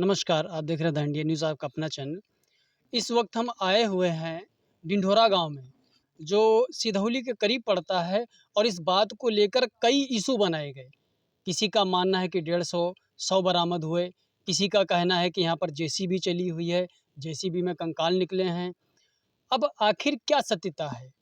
नमस्कार, आप देख रहे हैं द इंडियन न्यूज़ आपका अपना चैनल। इस वक्त हम आए हुए हैं ढिंढोरा गाँव में, जो सिधौली के करीब पड़ता है और इस बात को लेकर कई इश्यू बनाए गए। किसी का मानना है कि 150 100 बरामद हुए, किसी का कहना है कि यहाँ पर जेसीबी चली हुई है, जेसीबी में कंकाल निकले हैं। अब आखिर क्या सत्यता है?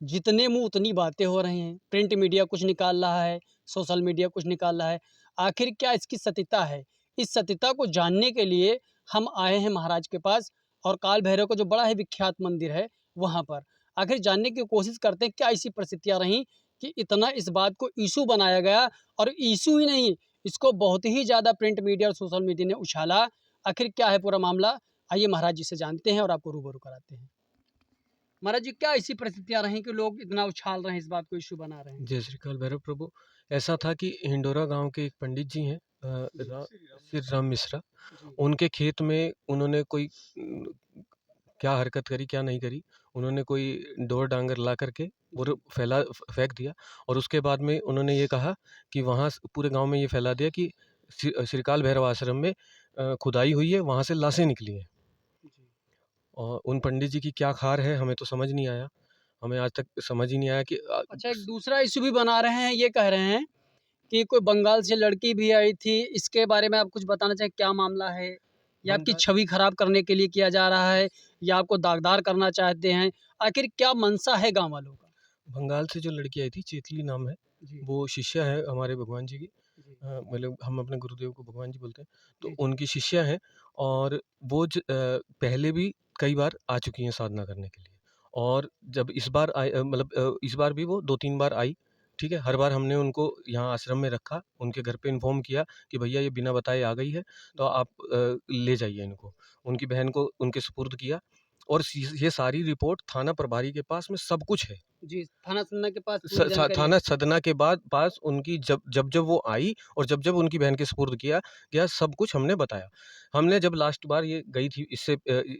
जितने मुँह उतनी बातें हो रही हैं। प्रिंट मीडिया कुछ निकाल रहा है, सोशल मीडिया कुछ निकाल रहा है। आखिर क्या इसकी सत्यता है? इस सत्यता को जानने के लिए हम आए हैं महाराज के पास और काल भैरव का जो बड़ा ही विख्यात मंदिर है, वहाँ पर। आखिर जानने की कोशिश करते हैं क्या ऐसी परिस्थितियाँ रहीं कि इतना इस बात को इश्यू बनाया गया और इश्यू ही नहीं, इसको बहुत ही ज़्यादा प्रिंट मीडिया और सोशल मीडिया ने उछाला। आखिर क्या है पूरा मामला? आइए महाराज जी से जानते हैं और आपको रूबरू कराते हैं। महाराज जी, क्या ऐसी परिस्थितियाँ रहीं कि लोग इतना उछाल रहे हैं, इस बात को इश्यू बना रहे हैं? जय श्री काल भैरव प्रभु। ऐसा था कि हिंडोरा गांव के एक पंडित जी हैं, जी, श्री राम मिश्रा। जी, उनके खेत में उन्होंने कोई क्या हरकत करी क्या नहीं करी। उन्होंने कोई डोर डांगर ला करके और जी, फेंक दिया। और उसके बाद में उन्होंने ये कहा कि वहाँ पूरे गांव में ये फैला दिया कि श्रीकाल भैरव आश्रम में खुदाई हुई है, वहाँ से लाशें निकली हैं। जी। और उन पंडित जी की क्या खार है हमें तो समझ नहीं आया। हमें आज तक समझ ही नहीं आया कि अच्छा, एक दूसरा इश्यू भी बना रहे हैं, ये कह रहे हैं कि कोई बंगाल से लड़की भी आई थी, इसके बारे में आप कुछ बताना चाहें, क्या मामला है? या आपकी बंगाल छवि खराब करने के लिए किया जा रहा है या आपको दागदार करना चाहते हैं? आखिर क्या मंशा है गाँव वालों का? बंगाल से जो लड़की आई थी, चेतली नाम है। जी, वो शिष्या है हमारे भगवान जी की। जी, मतलब हम अपने गुरुदेव को भगवान जी बोलते हैं। तो जी, जी, उनकी शिष्या हैं। और वो पहले भी कई बार आ चुकी हैं साधना करने के लिए। और जब इस बार मतलब इस बार भी वो 2-3 बार आई, ठीक है? हर बार हमने उनको यहाँ आश्रम में रखा, उनके घर पे इन्फॉर्म किया कि भैया ये बिना बताए आ गई है, तो जी, आप ले जाइए इनको। उनकी बहन को उनके सुपुर्द किया। और ये सारी रिपोर्ट थाना प्रभारी के पास में सब कुछ है। जी, थाना सुनने के पास स पूरी स जानकारी है। थाना सदना के बाद पास उनकी जब वो आई और जब उनकी बहन के सुपुर्द किया गया, सब कुछ हमने बताया। हमने जब लास्ट बार ये गई थी,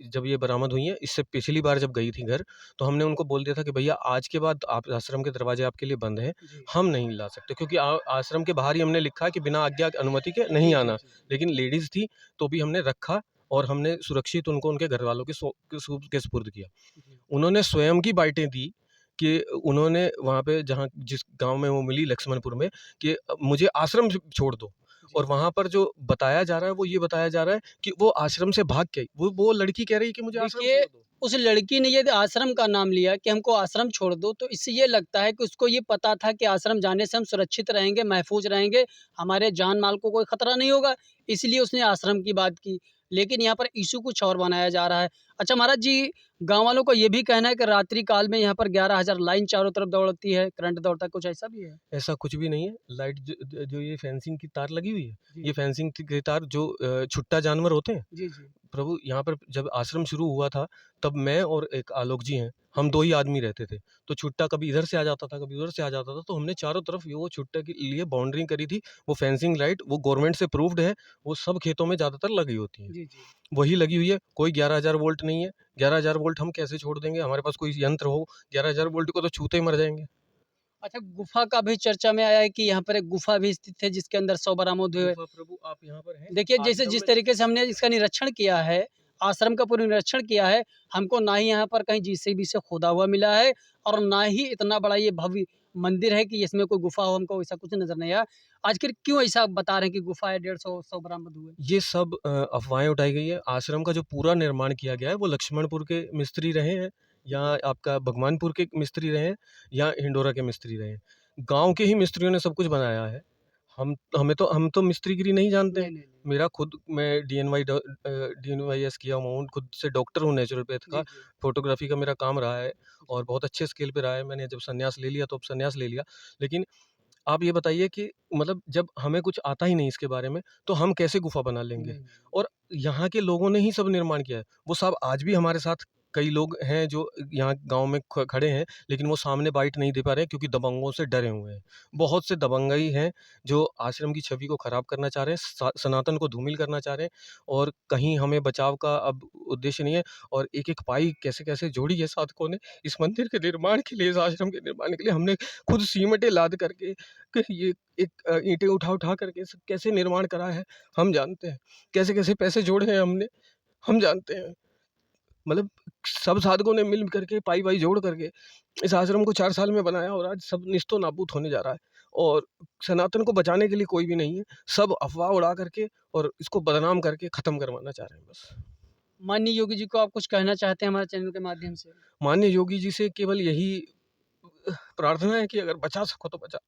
जब ये बरामद हुई हैं, इससे पिछली बार जब गई थी घर, तो हमने उनको बोल दिया था कि भैया आज के बाद आप आश्रम के दरवाजे आपके लिए बंद हैं, जी, हम नहीं ला सकते, क्योंकि आश्रम के बाहर ही हमने लिखा है कि बिना आज्ञा अनुमति के नहीं जी, जी, आना। जी, लेकिन लेडीज़ थी, तो भी हमने रखा और हमने सुरक्षित उनको उनके घरवालों के सुपुर्द किया। जी, उन्होंने स्वयं की बाइटें दी कि उन्होंने वहाँ पे जहाँ जिस गाँव में वो मिली लक्ष्मणपुर में, कि मुझे आश्रम छोड़ दो। और जी। वहाँ पर जो बताया जा रहा है वो ये बताया जा रहा है कि वो आश्रम से भाग के आई। वो लड़की कह रही है कि मुझे आश्रम देखिए, छोड़ दो। उस लड़की ने यदि आश्रम का नाम लिया कि हमको आश्रम छोड़ दो, तो इससे ये लगता है कि उसको ये पता था कि आश्रम जाने से हम सुरक्षित रहेंगे, महफ़ूज़ रहेंगे, हमारे जान-माल को कोई खतरा नहीं होगा, इसलिए उसने आश्रम की बात की। लेकिन यहाँ पर इश्यू कुछ और बनाया जा रहा है। अच्छा महाराज जी, गाँव वालों का ये भी कहना है कि रात्रि काल में यहाँ पर 11,000 लाइन चारों तरफ दौड़ती है, करंट दौड़ता है, कुछ ऐसा भी है? ऐसा कुछ भी नहीं है। लाइट जो ये फेंसिंग की तार लगी हुई है, जी, ये फेंसिंग की तार जो छुट्टा जानवर होते हैं। जी, जी। प्रभु यहाँ पर जब आश्रम शुरू हुआ था, तब मैं और एक आलोक जी हैं, हम जी, 2 ही आदमी रहते थे। तो छुट्टा कभी इधर से आ जाता था, कभी उधर से आ जाता था, तो हमने चारों तरफ ये वो छुट्टे के लिए बाउंड्री करी थी। वो फेंसिंग लाइट वो गवर्नमेंट से अप्रूव्ड है, वो सब खेतों में ज़्यादातर लगी होती हैं। जी, जी। वही लगी हुई है, कोई 11,000 वोल्ट नहीं है। 11,000 वोल्ट हम कैसे छोड़ देंगे? हमारे पास कोई यंत्र हो, 11,000 वोल्ट को तो छूते ही मर जाएँगे। अच्छा, गुफ़ा का भी चर्चा में आया है कि यहाँ पर एक गुफ़ा भी स्थित है जिसके अंदर 100 बरामद हुए। गुफ़ा प्रभु आप यहाँ पर हैं, देखिए, जैसे आश्रम जिस में तरीके से हमने इसका निरीक्षण किया है, आश्रम का पूरा निरीक्षण किया है, हमको ना ही यहाँ पर कहीं जेसीबी से खोदा हुआ मिला है और ना ही इतना बड़ा ये भव्य मंदिर है कि इसमें कोई गुफ़ा हो, हमको ऐसा कुछ नज़र नहीं आया। आखिर क्यों ऐसा बता रहे हैं कि गुफ़ा है, 150 100 बरामद हुए? ये सब अफ़वाहें उठाई गई है। आश्रम का जो पूरा निर्माण किया गया है, वो लक्ष्मणपुर के मिस्त्री रहे हैं, या जी, आपका भगवानपुर के मिस्त्री रहे हैं, या हिंडोरा के मिस्त्री रहे हैं। गाँव के ही मिस्त्रियों ने सब कुछ बनाया है। हम तो मिस्त्रीगिरी नहीं जानते हैं। नहीं, नहीं, नहीं। मेरा खुद मैं डीएनवाईएस किया हुआ हूँ, खुद से डॉक्टर हूँ नेचुरोपैथ का। जी, जी, फ़ोटोग्राफ़ी का मेरा काम रहा है और जी, बहुत अच्छे स्केल पे रहा है। मैंने जब संन्यास ले लिया, तो अब संन्यास ले लिया। लेकिन आप ये बताइए कि मतलब जब हमें कुछ आता ही नहीं इसके बारे में, तो हम कैसे गुफ़ा बना लेंगे? नहीं, नहीं, नहीं। और यहाँ के लोगों ने ही सब निर्माण किया है। वो सब आज भी हमारे साथ कई लोग हैं जो यहाँ गाँव में खड़े हैं, लेकिन वो सामने बाइट नहीं दे पा रहे हैं क्योंकि दबंगों से डरे हुए हैं। बहुत से दबंगई हैं जो आश्रम की छवि को खराब करना चाह रहे हैं, सनातन को धूमिल करना चाह रहे हैं और कहीं हमें बचाव का अब उद्देश्य नहीं है। और एक-एक पाई कैसे-कैसे जोड़ी है साधकों ने इस मंदिर के निर्माण के लिए, इस आश्रम के निर्माण के लिए। हमने खुद सीमेंटें लाद करके ये ईंटें उठा-उठा करके सब कैसे निर्माण करा है, हम जानते हैं। कैसे-कैसे पैसे जोड़े हैं हमने, हम जानते हैं। मतलब सब साधकों ने मिल करके पाई-वाई जोड़ करके इस आश्रम को 4 साल में बनाया और आज सब निस्तो नाबूद होने जा रहा है। और सनातन को बचाने के लिए कोई भी नहीं है। सब अफ़वाह उड़ा करके और इसको बदनाम करके ख़त्म करवाना चाह रहे हैं बस। माननीय योगी जी को आप कुछ कहना चाहते हैं हमारे चैनल के माध्यम से? माननीय योगी जी से केवल यही प्रार्थना है कि अगर बचा सको तो बचा।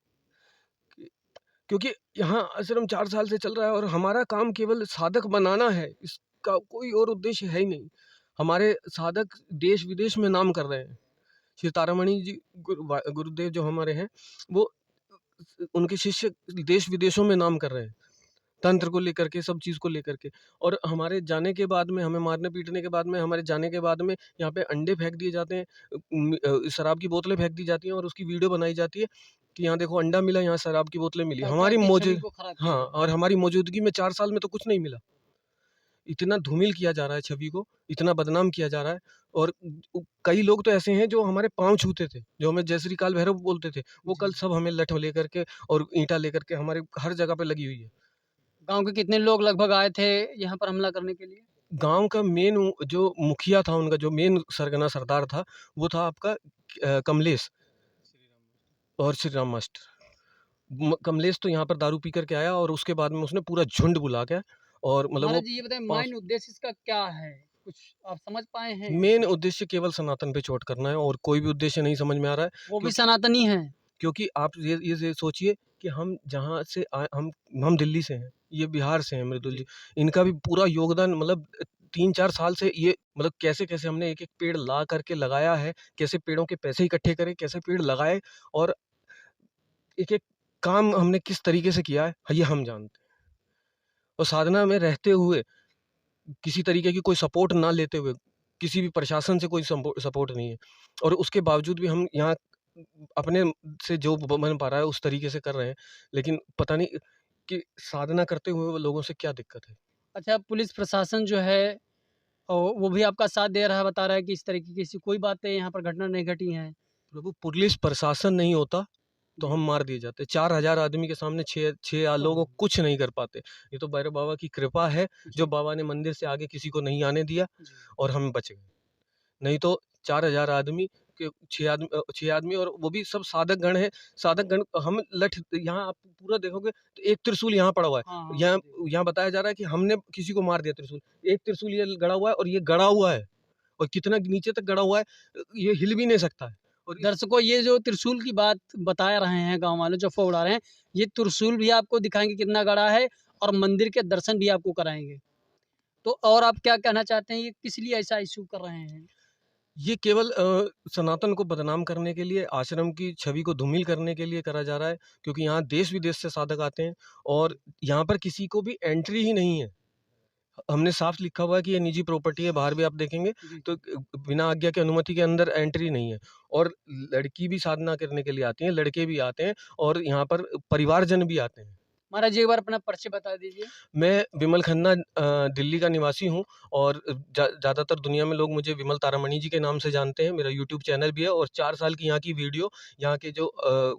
क्योंकि यहाँ आश्रम 4 साल से चल रहा है और हमारा काम केवल साधक बनाना है, इसका कोई और उद्देश्य है ही नहीं। हमारे साधक देश-विदेश में नाम कर रहे हैं। श्री तारामणि जी गुरुदेव जो हमारे हैं, वो उनके शिष्य देश-विदेशों में नाम कर रहे हैं, तंत्र को लेकर के, सब चीज़ को लेकर के। और हमारे जाने के बाद में, हमें मारने-पीटने के बाद में, हमारे जाने के बाद में यहाँ पे अंडे फेंक दिए जाते हैं, शराब की बोतलें फेंक दी जाती हैं और उसकी वीडियो बनाई जाती है कि यहाँ देखो अंडा मिला, यहाँ शराब की बोतलें मिली। ताकि हमारी आपकी छवि मौजू को खराब किया हाँ, जाए। और हमारी मौजूदगी में 4 साल में तो कुछ नहीं मिला। इतना धूमिल किया जा रहा है छवि को, इतना बदनाम किया जा रहा है। और कई लोग तो ऐसे हैं जो हमारे पाँव छूते थे, जो हमें जय श्री काल भैरव बोलते थे, वो जी। कल सब हमें लठ लेकर के और ईंटा लेकर के हमारे हर जगह पे लगी हुई है। गाँव के कितने लोग लगभग आए थे यहाँ पर हमला करने के लिए? गाँव का मेन जो मुखिया था, उनका जो मेन सरगना सरदार था, वो था आपका कमलेश और श्री राम मास्टर। कमलेश तो यहाँ पर दारू पी कर के आया और उसके बाद में उसने पूरा झुंड बुला के और मतलब वो महाराज जी ये बताएँ पाँच मेन उद्देश्य इसका क्या है? कुछ आप समझ पाए हैं? मेन उद्देश्य केवल सनातन पे चोट करना है और कोई भी उद्देश्य नहीं समझ में आ रहा है। वो भी क्योंकि सनातनी हैं। क्योंकि आप ये सोचिए कि हम जहाँ से आए, हम दिल्ली से हैं, ये बिहार से हैं मृदुल जी। इनका भी पूरा योगदान मतलब 3-4 साल से ये मतलब कैसे-कैसे हमने एक-एक पेड़ ला करके लगाया है, कैसे पेड़ों के पैसे इकट्ठे करे, कैसे पेड़ लगाए और एक-एक काम हमने किस तरीके से किया है, ये हम जानते हैं। और साधना में रहते हुए, किसी तरीके की कोई सपोर्ट ना लेते हुए, किसी भी प्रशासन से कोई सपोर्ट नहीं है और उसके बावजूद भी हम यहाँ अपने से जो बन पा रहा है उस तरीके से कर रहे हैं। लेकिन पता नहीं कि साधना करते हुए वो लोगों से क्या दिक्कत है। अच्छा पुलिस प्रशासन जो है वो भी आपका साथ दे रहा है, बता रहा है कि इस तरीके की ऐसी कोई बातें यहाँ पर घटना नहीं घटी हैं? प्रभु पुलिस प्रशासन नहीं होता तो जी। हम मार दिए जाते। 4000 आदमी के सामने 6 लोग ओह! कुछ नहीं कर पाते। ये तो भैरव बाबा की कृपा है, जो जी, बाबा ने मंदिर से आगे किसी को नहीं आने दिया जी। और हम बच गए। नहीं तो 4000 आदमी के 6 आदमी और वो भी सब साधक गण हैं। साधक गण हम यहाँ आप पूरा देखोगे तो एक त्रिशूल यहाँ पड़ा हुआ है। हाँ, हाँ, यहाँ वो देख यहाँ बताया जा रहा है कि हमने किसी को मार दिया त्रिशूल। एक त्रिशूल ये गड़ा हुआ है और ये गड़ा हुआ है और कितना नीचे तक गड़ा हुआ है, ये हिल भी नहीं सकता है। और इस दर्शकों ये जो त्रिशूल की बात बता रहे हैं गाँव वाले जो अफ़वाह उड़ा रहे हैं, ये त्रिशूल भी आपको दिखाएँगे कितना गड़ा है और मंदिर के दर्शन भी आपको कराएँगे। तो और आप क्या कहना चाहते हैं ये किस लिए ऐसा इश्यू कर रहे हैं? ये केवल सनातन को बदनाम करने के लिए, आश्रम की छवि को धूमिल करने के लिए करा जा रहा है, क्योंकि यहाँ देश-विदेश से साधक आते हैं और यहाँ पर किसी को भी एंट्री ही नहीं है। हमने साफ लिखा हुआ है कि ये निजी प्रॉपर्टी है, बाहर भी आप देखेंगे जी। तो बिना आज्ञा के, अनुमति के अंदर एंट्री नहीं है। और लड़की भी साधना करने के लिए आती हैं, लड़के भी आते हैं और यहाँ पर परिवारजन भी आते हैं। महाराज जी एक बार अपना परिचय बता दीजिए। मैं विमल खन्ना दिल्ली का निवासी हूँ और ज़्यादातर दुनिया में लोग मुझे विमल तारामणि जी के नाम से जानते हैं। मेरा यूट्यूब चैनल भी है और 4 साल की यहाँ की वीडियो, यहाँ के जो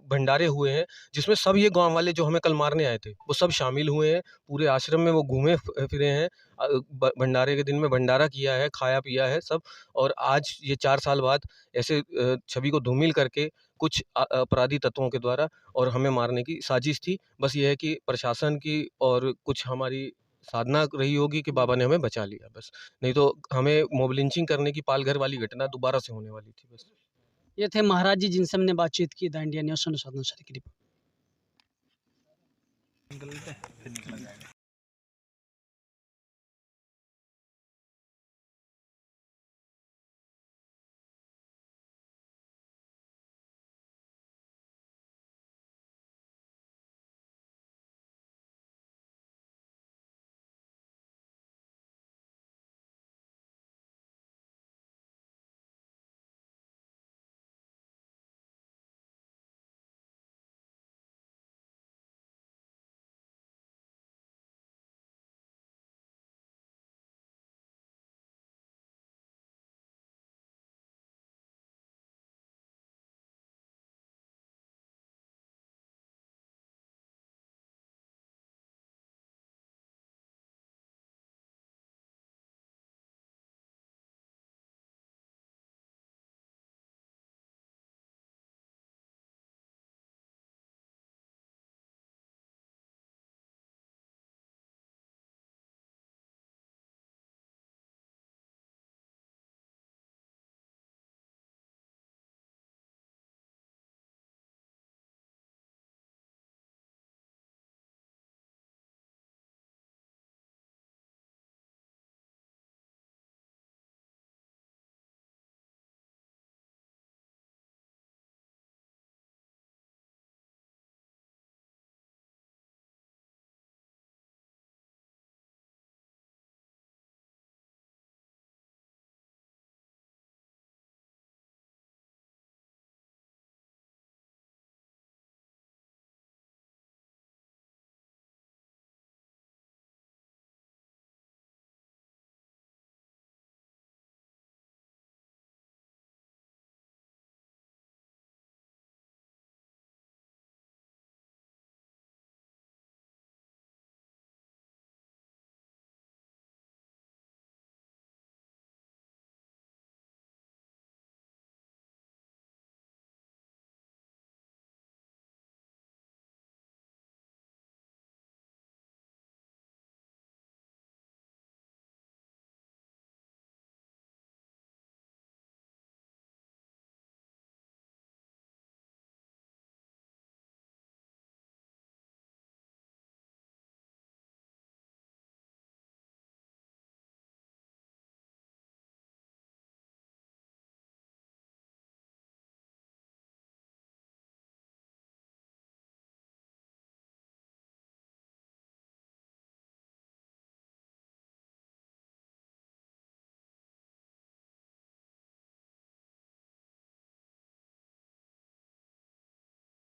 भंडारे हुए हैं, जिसमें सब ये गाँव वाले जो हमें कल मारने आए थे, वो सब शामिल हुए हैं। पूरे आश्रम में वो घूमे फिरे हैं। भंडारे के दिन में भंडारा किया है, खाया-पिया है सब। और आज ये 4 साल बाद ऐसे छवि को धूमिल करके कुछ अपराधी तत्वों के द्वारा और हमें मारने की साजिश थी। बस ये है कि प्रशासन की और कुछ हमारी साधना रही होगी कि बाबा ने हमें बचा लिया बस। नहीं तो हमें मॉब लिंचिंग करने की पालघर वाली घटना दोबारा से होने वाली थी बस। ये थे महाराज जी जिनसे हमने बातचीत की द इंडिया न्यूज़ अनुसंधान से की रिपोर्ट।